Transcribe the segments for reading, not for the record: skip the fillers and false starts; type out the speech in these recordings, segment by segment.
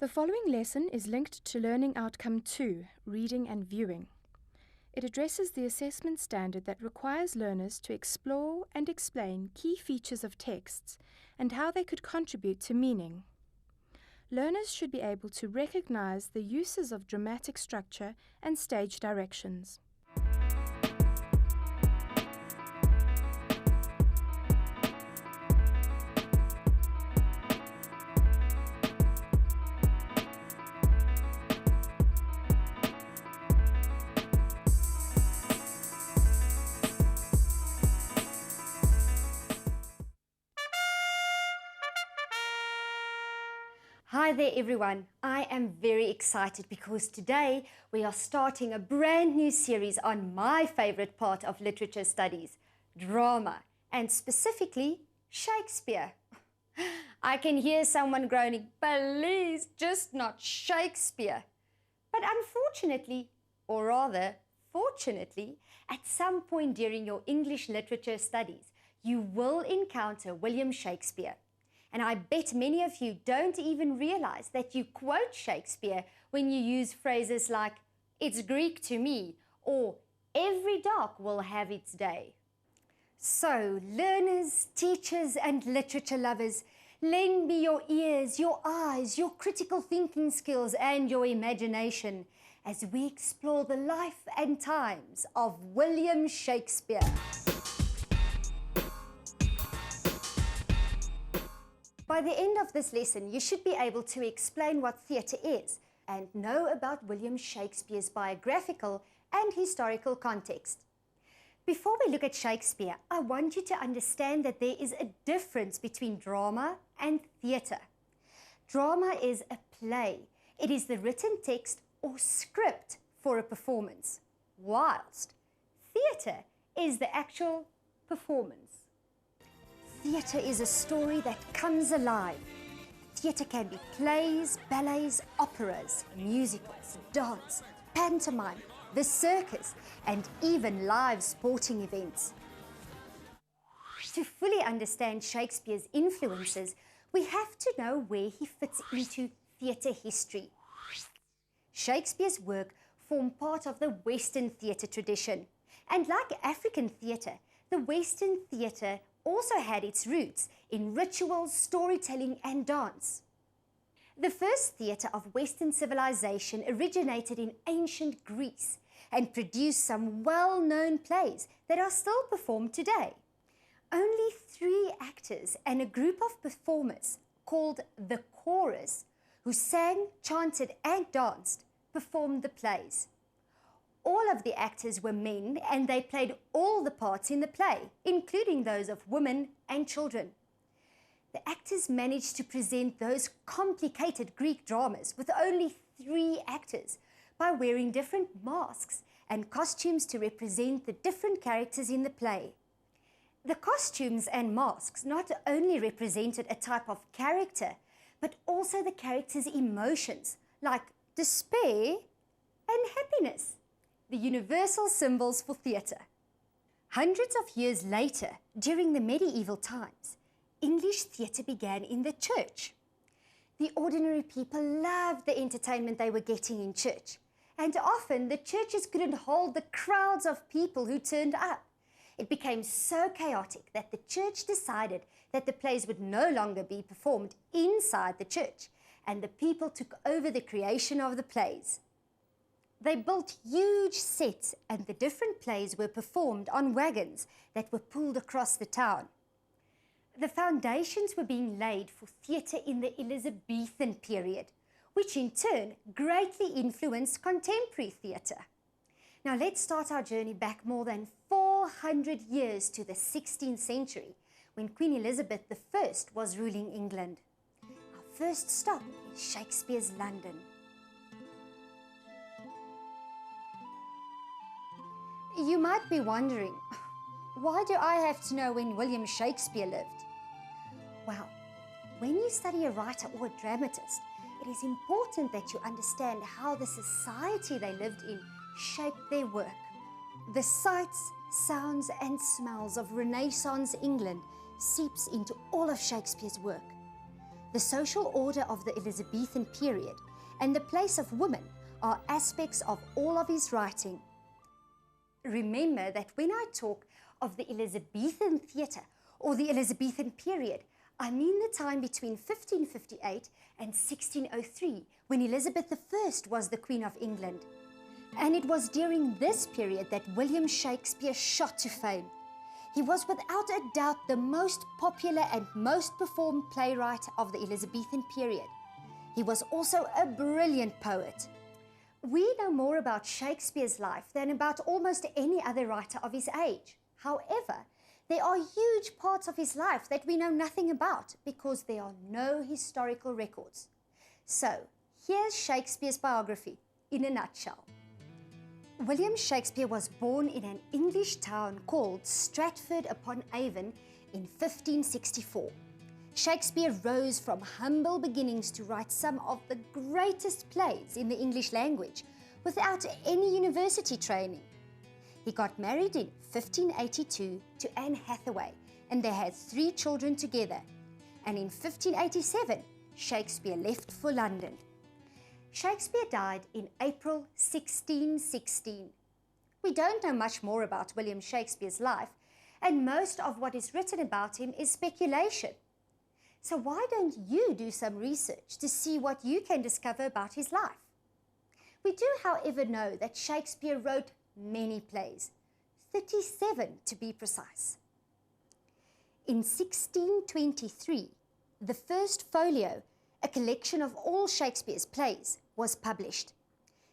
The following lesson is linked to Learning Outcome 2, Reading and Viewing. It addresses the assessment standard that requires learners to explore and explain key features of texts and how they could contribute to meaning. Learners should be able to recognize the uses of dramatic structure and stage directions. Hi there everyone, I am very excited because today we are starting a brand new series on my favourite part of literature studies, drama, and specifically Shakespeare. I can hear someone groaning, please, just not Shakespeare. But unfortunately, or rather fortunately, at some point during your English literature studies, you will encounter William Shakespeare. And I bet many of you don't even realize that you quote Shakespeare when you use phrases like, it's Greek to me, or every dog will have its day. So, learners, teachers, and literature lovers, lend me your ears, your eyes, your critical thinking skills, and your imagination as we explore the life and times of William Shakespeare. By the end of this lesson, you should be able to explain what theatre is and know about William Shakespeare's biographical and historical context. Before we look at Shakespeare, I want you to understand that there is a difference between drama and theatre. Drama is a play. It is the written text or script for a performance, whilst theatre is the actual performance. Theatre is a story that comes alive. Theatre can be plays, ballets, operas, musicals, dance, pantomime, the circus, and even live sporting events. To fully understand Shakespeare's influences, we have to know where he fits into theatre history. Shakespeare's work formed part of the Western theatre tradition, and like African theatre, the Western theatre also had its roots in rituals, storytelling, and dance. The first theatre of Western civilization originated in ancient Greece and produced some well-known plays that are still performed today. Only 3 actors and a group of performers called the chorus, who sang, chanted, and danced, performed the plays. All of the actors were men and they played all the parts in the play, including those of women and children. The actors managed to present those complicated Greek dramas with only 3 actors by wearing different masks and costumes to represent the different characters in the play. The costumes and masks not only represented a type of character, but also the character's emotions, like despair and happiness, the universal symbols for theatre. Hundreds of years later, during the medieval times, English theatre began in the church. The ordinary people loved the entertainment they were getting in church, and often the churches couldn't hold the crowds of people who turned up. It became so chaotic that the church decided that the plays would no longer be performed inside the church, and the people took over the creation of the plays. They built huge sets and the different plays were performed on wagons that were pulled across the town. The foundations were being laid for theatre in the Elizabethan period, which in turn greatly influenced contemporary theatre. Now let's start our journey back more than 400 years to the 16th century, when Queen Elizabeth I was ruling England. Our first stop is Shakespeare's London. You might be wondering, why do I have to know when William Shakespeare lived? Well, when you study a writer or a dramatist, it is important that you understand how the society they lived in shaped their work. The sights, sounds, and smells of Renaissance England seeps into all of Shakespeare's work. the social order of the Elizabethan period, and the place of women are aspects of all of his writing. Remember that when I talk of the Elizabethan theatre or the Elizabethan period, I mean the time between 1558 and 1603, when Elizabeth I was the Queen of England. And it was during this period that William Shakespeare shot to fame. He was without a doubt the most popular and most performed playwright of the Elizabethan period. He was also a brilliant poet. We know more about Shakespeare's life than about almost any other writer of his age. However, there are huge parts of his life that we know nothing about because there are no historical records. So, here's Shakespeare's biography in a nutshell. William Shakespeare was born in an English town called Stratford-upon-Avon in 1564. Shakespeare rose from humble beginnings to write some of the greatest plays in the English language without any university training. He got married in 1582 to Anne Hathaway, and they had 3 children together. And in 1587, Shakespeare left for London. Shakespeare died in April 1616. We don't know much more about William Shakespeare's life, and most of what is written about him is speculation. So why don't you do some research to see what you can discover about his life? We do, however, know that Shakespeare wrote many plays, 37 to be precise. In 1623, the first folio, a collection of all Shakespeare's plays, was published.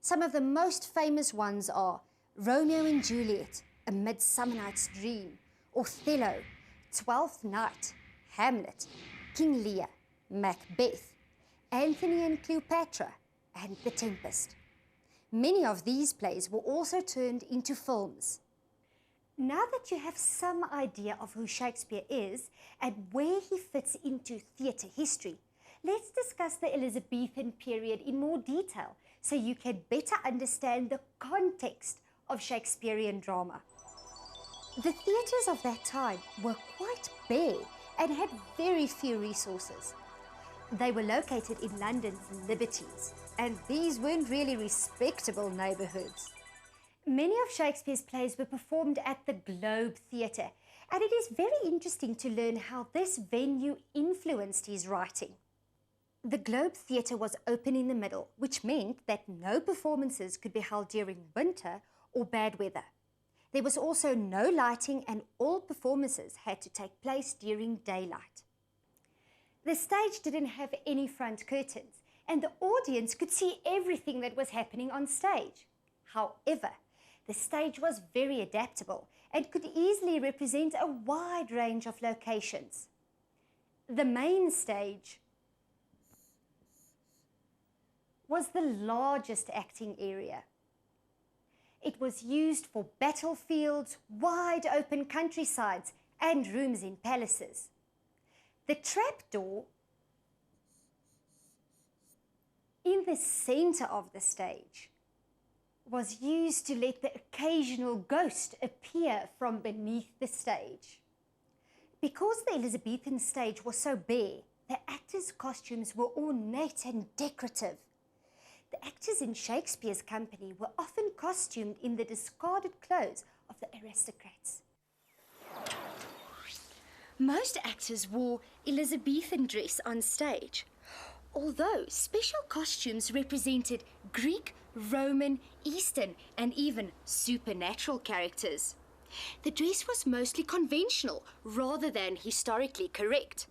Some of the most famous ones are Romeo and Juliet, A Midsummer Night's Dream, Othello, Twelfth Night, Hamlet, King Lear, Macbeth, Antony and Cleopatra, and The Tempest. Many of these plays were also turned into films. Now that you have some idea of who Shakespeare is and where he fits into theatre history, let's discuss the Elizabethan period in more detail so you can better understand the context of Shakespearean drama. The theatres of that time were quite bare and had very few resources. They were located in London's Liberties, and these weren't really respectable neighbourhoods. Many of Shakespeare's plays were performed at the Globe Theatre, and it is very interesting to learn how this venue influenced his writing. The Globe Theatre was open in the middle, which meant that no performances could be held during winter or bad weather. There was also no lighting, and all performances had to take place during daylight. The stage didn't have any front curtains, and the audience could see everything that was happening on stage. However, the stage was very adaptable and could easily represent a wide range of locations. The main stage was the largest acting area. It was used for battlefields, wide open countrysides, and rooms in palaces. The trapdoor in the center of the stage was used to let the occasional ghost appear from beneath the stage. Because the Elizabethan stage was so bare, the actors' costumes were ornate and decorative. The actors in Shakespeare's company were often costumed in the discarded clothes of the aristocrats. Most actors wore Elizabethan dress on stage, although special costumes represented Greek, Roman, Eastern, and even supernatural characters. The dress was mostly conventional rather than historically correct.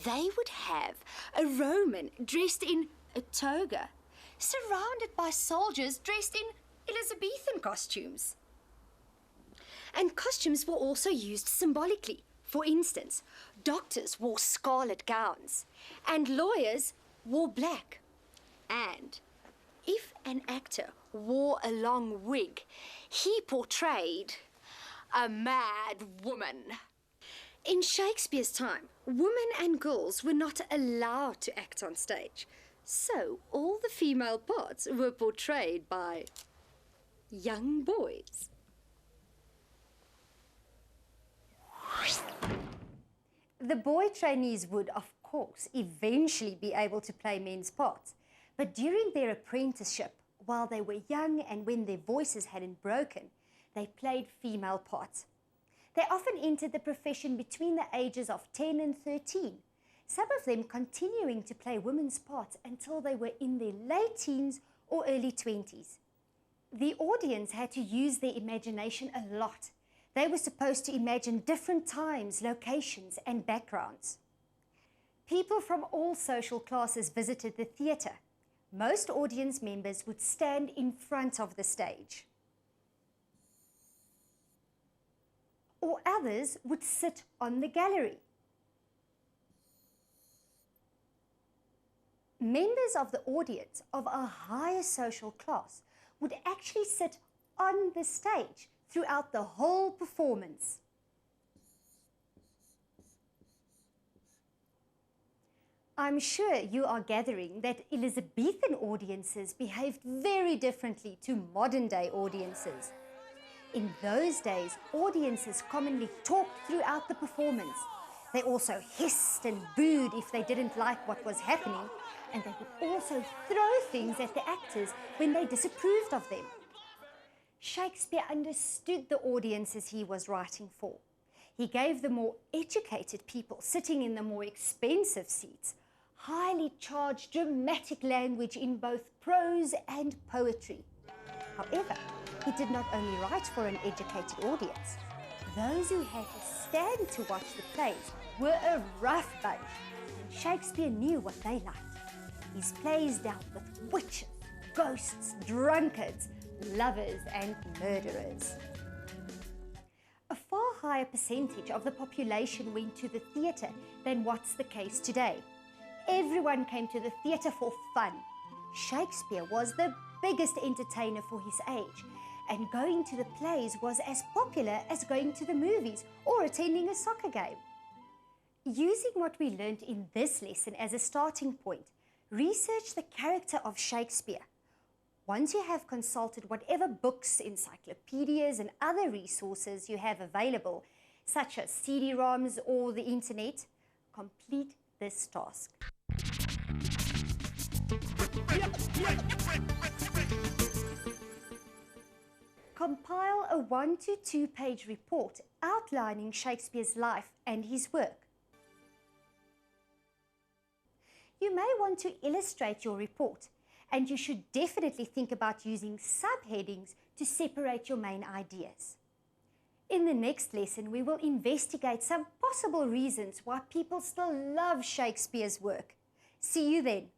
They would have a Roman dressed in a toga, surrounded by soldiers dressed in Elizabethan costumes. And costumes were also used symbolically. For instance, doctors wore scarlet gowns, and lawyers wore black. And if an actor wore a long wig, he portrayed a mad woman. In Shakespeare's time, women and girls were not allowed to act on stage, so all the female parts were portrayed by young boys. The boy trainees would, of course, eventually be able to play men's parts. But during their apprenticeship, while they were young and when their voices hadn't broken, they played female parts. They often entered the profession between the ages of 10 and 13, some of them continuing to play women's parts until they were in their late teens or early 20s. The audience had to use their imagination a lot. They were supposed to imagine different times, locations, and backgrounds. People from all social classes visited the theatre. Most audience members would stand in front of the stage, or others would sit on the gallery. Members of the audience of a higher social class would actually sit on the stage throughout the whole performance. I'm sure you are gathering that Elizabethan audiences behaved very differently to modern-day audiences. In those days, audiences commonly talked throughout the performance. They also hissed and booed if they didn't like what was happening, and they would also throw things at the actors when they disapproved of them. Shakespeare understood the audiences he was writing for. He gave the more educated people sitting in the more expensive seats highly charged dramatic language in both prose and poetry. However, he did not only write for an educated audience. Those who had to stand to watch the plays were a rough bunch, and Shakespeare knew what they liked. His plays dealt with witches, ghosts, drunkards, lovers, and murderers. A far higher percentage of the population went to the theatre than what's the case today. Everyone came to the theatre for fun. Shakespeare was the biggest entertainer for his age, and going to the plays was as popular as going to the movies or attending a soccer game. Using what we learned in this lesson as a starting point, research the character of Shakespeare. Once you have consulted whatever books, encyclopedias, and other resources you have available, such as CD-ROMs or the internet, complete this task. Compile a 1 to 2 page report outlining Shakespeare's life and his work. You may want to illustrate your report, and you should definitely think about using subheadings to separate your main ideas. In the next lesson, we will investigate some possible reasons why people still love Shakespeare's work. See you then.